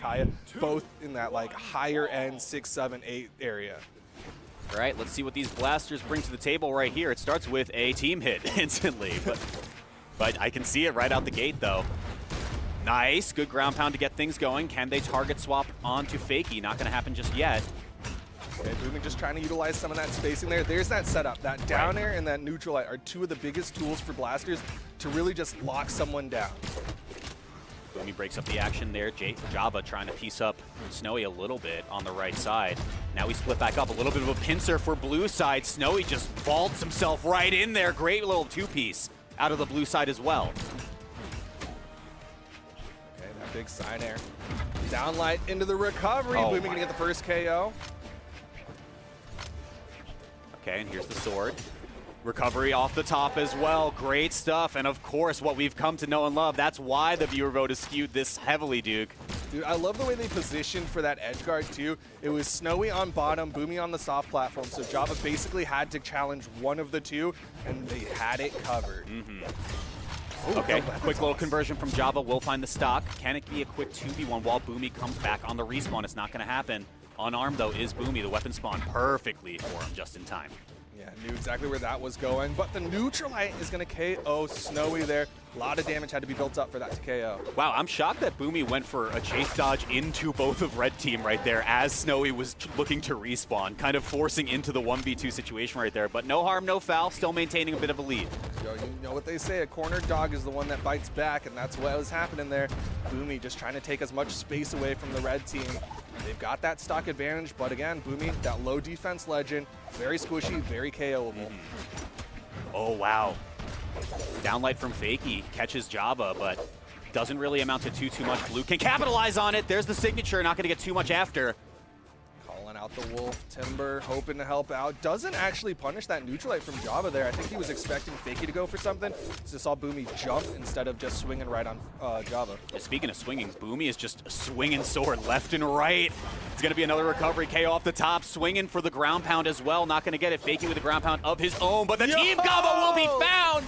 Kaya, both in that like higher end 6, 7, 8 area. All right, let's see what these blasters bring to the table right here. It starts with a team hit instantly, but I can see it right out the gate though. Nice, good ground pound to get things going. Can they target swap onto Fakey? Not going to happen just yet. Okay, Boomie just trying to utilize some of that spacing there. There's that setup. That down air and that neutral light are two of the biggest tools for blasters to really just lock someone down. Boomie breaks up the action there. Java trying to piece up Snowy a little bit on the right side. Now we split back up. A little bit of a pincer for blue side. Snowy just vaults himself right in there. Great little two-piece out of the blue side as well. Okay, that big side air. Down light into the recovery. Oh, Boomie gonna get the first KO. Okay, and here's the sword. Recovery off the top as well. Great stuff. And of course, what we've come to know and love. That's why the viewer vote is skewed this heavily, Duke. Dude, I love the way they positioned for that edge guard too. It was Snowy on bottom, Boomie on the soft platform. So Java basically had to challenge one of the two, and they had it covered. Ooh, Okay, quick little conversion from Java. Will find the stock. Can it be a quick 2v1 while Boomie comes back on the respawn? It's not going to happen. Unarmed, though, is Boomie. The weapon spawned perfectly for him just in time. Yeah, knew exactly where that was going, but the neutral light is going to KO Snowy there. A lot of damage had to be built up for that to KO. Wow, I'm shocked that Boomie went for a chase dodge into both of Red Team right there as Snowy was looking to respawn, kind of forcing into the 1v2 situation right there. But no harm, no foul, still maintaining a bit of a lead. Yo, you know what they say, a cornered dog is the one that bites back, and that's what was happening there. Boomie just trying to take as much space away from the Red Team. They've got that stock advantage, but again, Boomie, that low defense legend, very squishy, very KO'able. Oh, wow. Downlight from Fakey catches Java, but doesn't really amount to too much. Blue can capitalize on it. There's the signature, not going to get too much after. Calling out the Wolf, Timber, hoping to help out. Doesn't actually punish that neutral light from Java there. I think he was expecting Fakey to go for something. So saw Boomie jump instead of just swinging right on Java. Speaking of swinging, Boomie is just swinging sword left and right. It's going to be another recovery. KO off the top, swinging for the ground pound as well. Not going to get it. Fakey with the ground pound of his own, but the team combo will be found.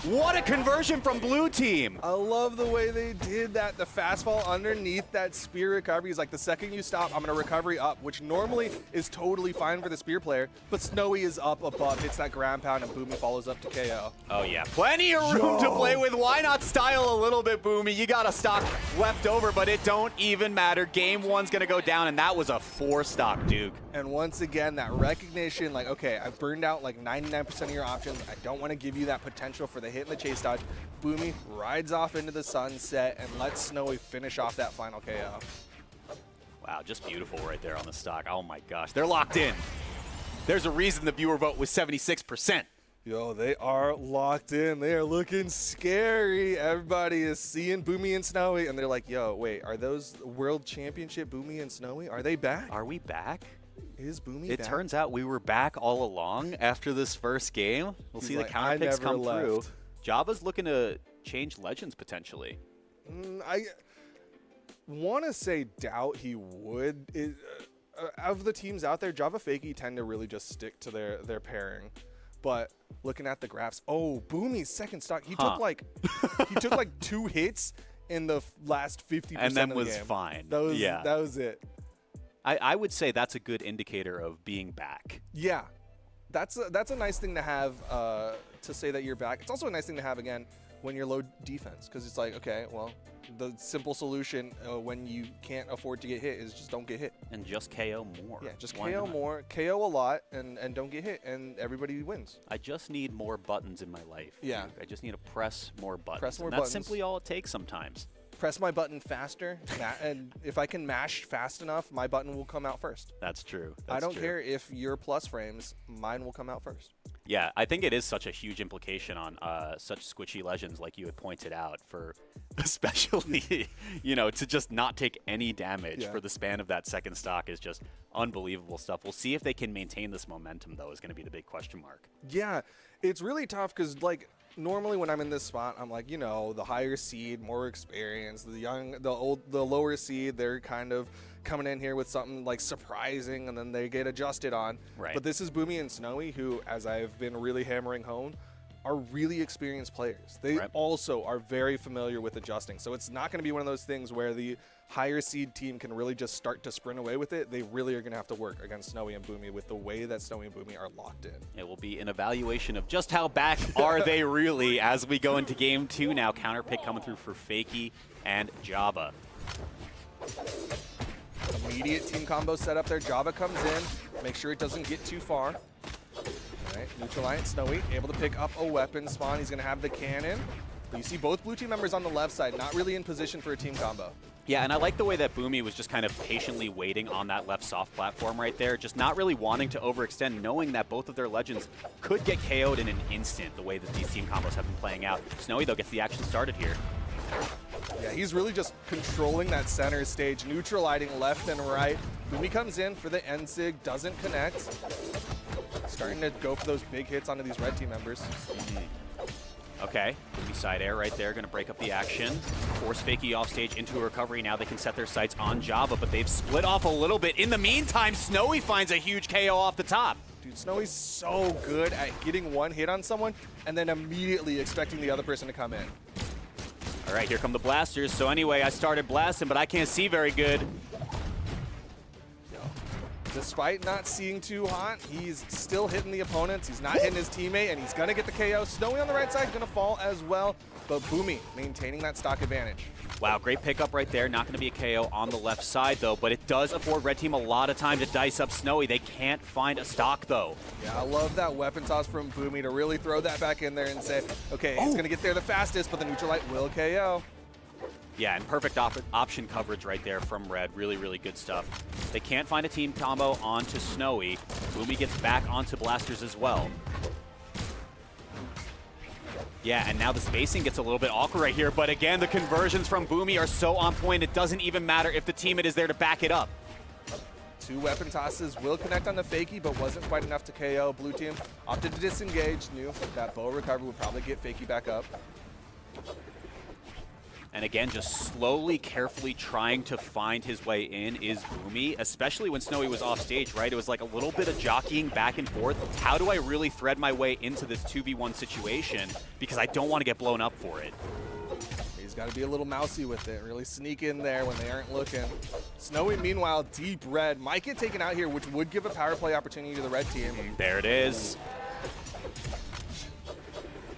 What a conversion from blue team. I love the way they did that. The fastball underneath that spear recovery is like the second you stop, I'm going to recovery up, which normally is totally fine for the spear player, but Snowy is up above, hits that ground pound, and Boomie follows up to KO. Oh yeah, plenty of room to play with. Why not style a little bit, Boomie? You got a stock left over, but it don't even matter. Game one's going to go down, and that was a 4 stock, Duke. And once again, that recognition, like, okay, I've burned out like 99% of your options. I don't want to give you that potential for the hit and the chase dodge. Boomie rides off into the sunset and lets Snowy finish off that final KO. Wow, just beautiful right there on the stock. Oh my gosh, they're locked in. There's a reason the viewer vote was 76%. Yo, they are locked in. They are looking scary. Everybody is seeing Boomie and Snowy, and they're like, yo, wait, are those World Championship Boomie and Snowy? Are they back? Are we back? Is Boomie It back? turns out we were back all along after this first game. We'll see the counter picks come through. Java's looking to change Legends potentially. I want to say doubt he would. Of the teams out there, Java Fakey tend to really just stick to their pairing. But looking at the graphs, oh, Boomie's second stock, he took like 2 hits in the last 50% of the game. And then was fine. That was it. I would say that's a good indicator of being back. Yeah, that's a nice thing to have to say that you're back. It's also a nice thing to have, again, when you're low defense, because it's like, okay, well, the simple solution when you can't afford to get hit is just don't get hit. And just KO more. Yeah, just KO more, KO a lot, and don't get hit, and everybody wins. I just need more buttons in my life. Yeah. I just need to press more buttons. Press more buttons. buttons. That's simply all it takes sometimes. Press my button faster, and if I can mash fast enough, my button will come out first. That's true. I don't care if you're plus frames, mine will come out first. Yeah, I think it is such a huge implication on such squishy legends like you had pointed out, for especially, you know, to just not take any damage for the span of that second stock is just unbelievable stuff. We'll see if they can maintain this momentum, though, is going to be the big question mark. Yeah, it's really tough because, like, normally when I'm in this spot, I'm like, you know, the higher seed, more experience. The lower seed, they're kind of coming in here with something like surprising, and then they get adjusted on. Right. But this is Boomie and Snowy, who, as I've been really hammering home, are really experienced players. They also are very familiar with adjusting. So it's not going to be one of those things where the higher seed team can really just start to sprint away with it, they really are going to have to work against Snowy and Boomie with the way that Snowy and Boomie are locked in. It will be an evaluation of just how back are they really as we go into game 2 now. Counter pick coming through for Fakey and Java. Immediate team combo set up there. Java comes in, make sure it doesn't get too far. All right, neutralizing Snowy, able to pick up a weapon spawn. He's going to have the cannon. But you see both blue team members on the left side, not really in position for a team combo. Yeah, and I like the way that Boomie was just kind of patiently waiting on that left soft platform right there, just not really wanting to overextend, knowing that both of their legends could get KO'd in an instant, the way that these team combos have been playing out. Snowy, though, gets the action started here. Yeah, he's really just controlling that center stage, neutralizing left and right. Boomie comes in for the end sig, doesn't connect. Starting to go for those big hits onto these red team members. Okay, Boomie side air right there, going to break up the action. Force Fakey off stage into a recovery. Now they can set their sights on Java, but they've split off a little bit. In the meantime, Snowy finds a huge KO off the top. Dude, Snowy's so good at getting one hit on someone and then immediately expecting the other person to come in. All right, here come the blasters. So anyway, I started blasting, but I can't see very good. Despite not seeing too hot, he's still hitting the opponents. He's not hitting his teammate, and he's going to get the KO. Snowy on the right side going to fall as well, but Boomie maintaining that stock advantage. Wow, great pickup right there. Not going to be a KO on the left side, though, but it does afford Red Team a lot of time to dice up Snowy. They can't find a stock, though. Yeah, I love that weapon toss from Boomie to really throw that back in there and say, okay, it's going to get there the fastest, but the neutral light will KO. Yeah, and perfect option coverage right there from Red. Really, really good stuff. They can't find a team combo onto Snowy. Boomie gets back onto blasters as well. Yeah, and now the spacing gets a little bit awkward right here, but again, the conversions from Boomie are so on point, it doesn't even matter if the teammate is there to back it up. Two weapon tosses will connect on the Fakey, but wasn't quite enough to KO. Blue team opted to disengage, knew that bow recovery would probably get Fakey back up. And again, just slowly, carefully trying to find his way in is Boomie, especially when Snowy was off stage, right? It was like a little bit of jockeying back and forth. How do I really thread my way into this 2v1 situation? Because I don't want to get blown up for it. He's got to be a little mousy with it, really sneak in there when they aren't looking. Snowy, meanwhile, deep red. Might get taken out here, which would give a power play opportunity to the red team. There it is.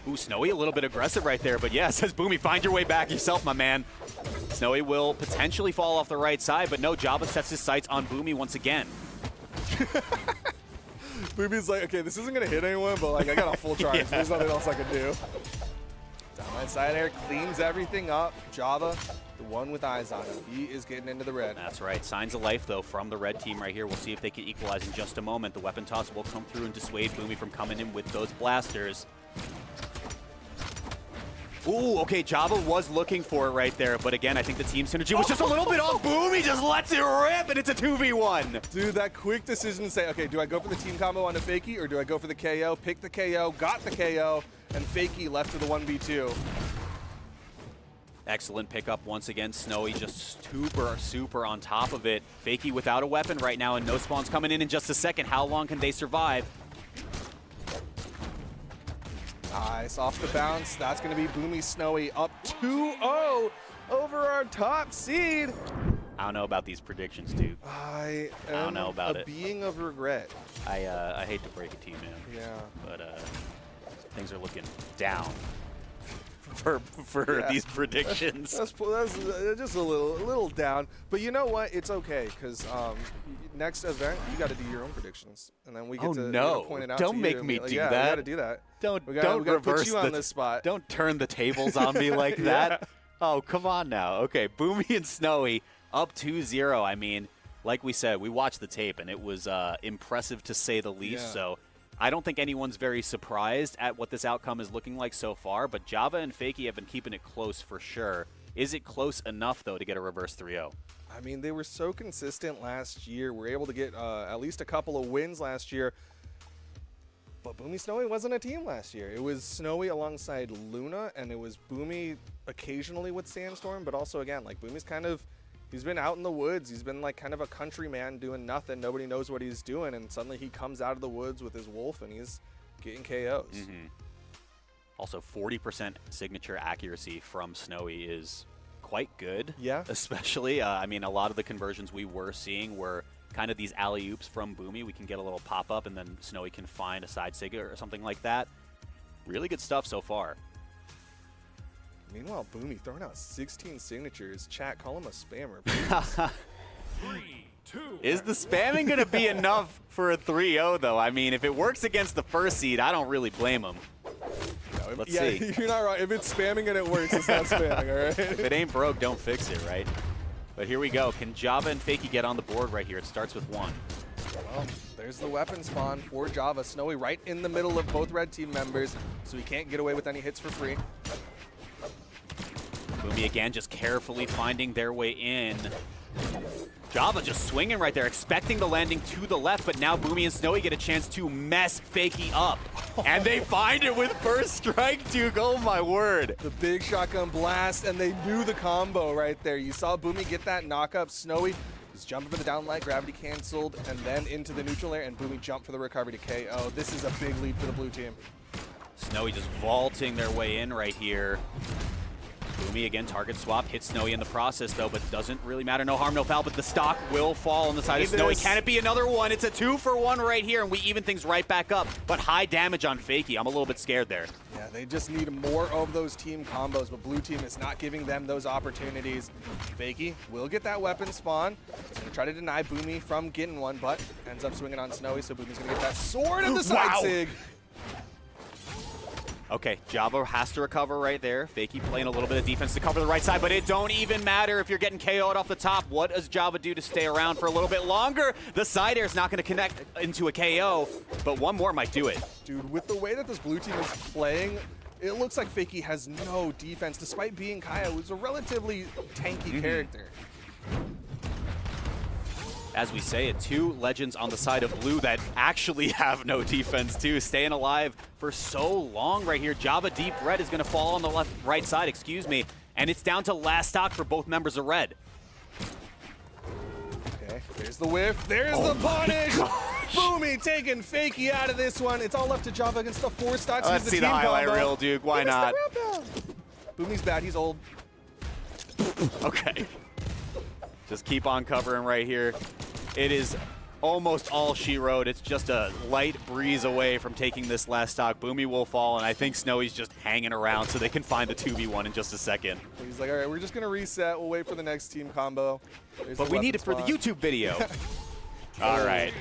Ooh, Snowy a little bit aggressive right there, but yeah, says Boomie, find your way back yourself, my man. Snowy will potentially fall off the right side, but no, Java sets his sights on Boomie once again. Boomie's like, okay, this isn't going to hit anyone, but like I got a full charge. Yeah. There's nothing else I can do. Down right side air, cleans everything up. Java, the one with eyes on him. He is getting into the red. That's right. Signs of life, though, from the red team right here. We'll see if they can equalize in just a moment. The weapon toss will come through and dissuade Boomie from coming in with those blasters. Ooh, okay, Java was looking for it right there, but again, I think the team synergy was just a little bit off. Boomie just lets it rip, and it's a 2v1. Dude, that quick decision to say, okay, do I go for the team combo on the Fakey, or do I go for the KO? Pick the KO, got the KO, and Fakey left to the 1v2. Excellent pickup once again. Snowy just super on top of it. Fakey without a weapon right now, and no spawns coming in just a second. How long can they survive? Nice, off the bounce. That's going to be Boomie Snowy up 2-0 over our top seed. I don't know about these predictions, dude. I don't know about a it. being of regret. I hate to break it to you, man. Yeah. But things are looking down for these predictions. That's just a little down. But you know what? It's okay, because next event, you got to do your own predictions. And then we get to point it out don't to you. make me do that. that. We got to do that. Don't we gotta reverse put you on this spot. Don't turn the tables on me like that. Oh, come on now. Okay, Boomie and Snowy up 2-0. I mean, like we said, we watched the tape, and it was impressive to say the least. Yeah. So I don't think anyone's very surprised at what this outcome is looking like so far, but Java and Fakey have been keeping it close for sure. Is it close enough, though, to get a reverse 3-0? I mean, they were so consistent last year. We were able to get at least a couple of wins last year. But Boomie Snowy wasn't a team last year. It was Snowy alongside Luna, and it was Boomie occasionally with Sandstorm, but also, again, like Boomie's kind of, he's been out in the woods. He's been like kind of a country man doing nothing. Nobody knows what he's doing, and suddenly he comes out of the woods with his wolf, and he's getting KOs. Also, 40% signature accuracy from Snowy is quite good. Yeah. Especially, I mean, a lot of the conversions we were seeing were kind of these alley-oops from Boomie. We can get a little pop-up, and then Snowy can find a side sig or something like that. Really good stuff so far. Meanwhile, Boomie throwing out 16 signatures. Chat, call him a spammer. 3, 2, Is the spamming going to be enough for a 3-0, though? I mean, if it works against the first seed, I don't really blame him. No, Let's yeah, see. You're not wrong. If it's spamming and it works, it's not spamming, all right? If it ain't broke, don't fix it, right? But here we go. Can Java and Fakey get on the board right here? It starts with 1. Well, there's the weapon spawn for Java. Snowy right in the middle of both red team members, so he can't get away with any hits for free. Boomie again just carefully finding their way in. Java just swinging right there, expecting the landing to the left, but now Boomie and Snowy get a chance to mess Fakey up. And they find it with first strike, Duke. Oh, my word. The big shotgun blast, and they knew the combo right there. You saw Boomie get that knock-up. Snowy was jumping for the down light, gravity canceled, and then into the neutral air, and Boomie jumped for the recovery to KO. This is a big lead for the blue team. Snowy just vaulting their way in right here. Boomie again, target swap, hits Snowy in the process though, but doesn't really matter. No harm, no foul, but the stock will fall on the side of Snowy. Can it be another one? It's a 2-for-1 right here, and we even things right back up. But high damage on Fakey. I'm a little bit scared there. Yeah, they just need more of those team combos, but blue team is not giving them those opportunities. Fakey will get that weapon spawn. He's going to try to deny Boomie from getting one, but ends up swinging on Snowy, so Boomie's going to get that sword and the side sig. Okay, Java has to recover right there. Fakey playing a little bit of defense to cover the right side, but it don't even matter if you're getting KO'd off the top. What does Java do to stay around for a little bit longer? The side air is not going to connect into a KO, but one more might do it. Dude, with the way that this blue team is playing, it looks like Fakey has no defense, despite being Kaya, who's a relatively tanky character. As we say it, 2 legends on the side of blue that actually have no defense too, staying alive for so long right here. Java Deep Red is going to fall on the right side, excuse me, and it's down to last stock for both members of Red. Okay, there's the whiff, there's the punish! Boomie taking Fakey out of this one. It's all left to Java against the 4 stocks. Let's see the highlight reel, Duke. Why not? Boomie's bad, he's old. Okay. Just keep on covering right here. It is almost all she wrote. It's just a light breeze away from taking this last stock. Boomie will fall, and I think Snowy's just hanging around so they can find the 2v1 in just a second. He's like, all right, we're just going to reset. We'll wait for the next team combo. But we need it for the YouTube video. All right.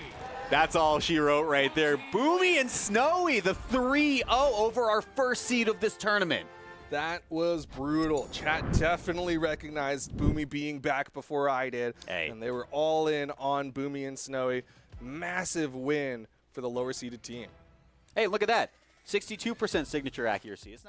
That's all she wrote right there. Boomie and Snowy, the 3-0 over our first seed of this tournament. That was brutal. Chat definitely recognized Boomie being back before I did. Hey. And they were all in on Boomie and Snowy. Massive win for the lower seeded team. Hey, look at that. 62% signature accuracy. It's not